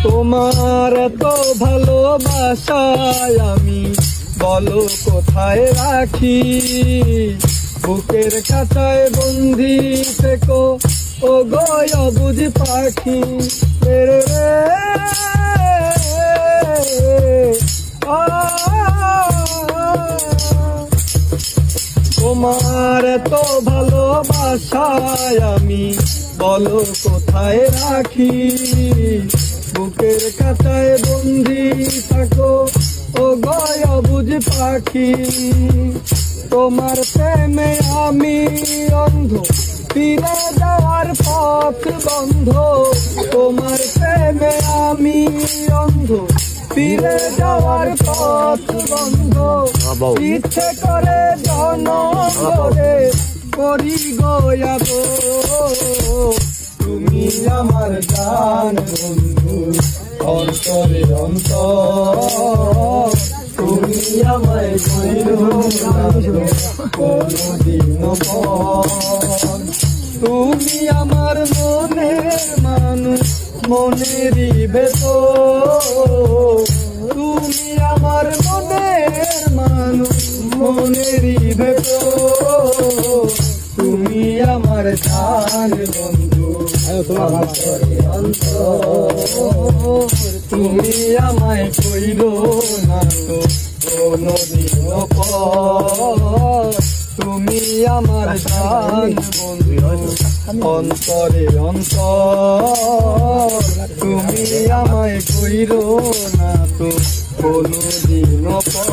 তোমার এত ভালোবাসায় আমি বলো কোথায় রাখি, বুকের খাঁচায় বন্দি থেকো ও গয় অবুঝ পাখি রে রে। তোমার এত ভালোবাসায় আমি বলো কোথায় রাখি, বুকের কাঁচায় বন্দি থাকো ও গয় অবুঝ পাখি। তোমার প্রেমে আমি অন্ধ, ফিরে যাওয়ার পথ বন্ধ। তোমার প্রেমে আমি অন্ধ, ফিরে যাওয়ার পথ বন্ধ। ইচ্ছে করে জনরে করি গয়াব, তুমি আমার জান বন্ধু অন্তরে অন্তর। তুমি আমায় কোনদিন পর, তুমি আমার মনের মানুষ মনেরই ভেতর। তুমি আমার মনের মানুষ মনেরই ভেতর। তুমি আমার জান বন্ধু অন্তরে অন্তর। তুমি আমায় কইরো না তো কোনদিন পর, তুমি আমার জান বন্ধু অন্তরে অন্তর। তুমি আমায় কইরো না তো কোনদিন পর।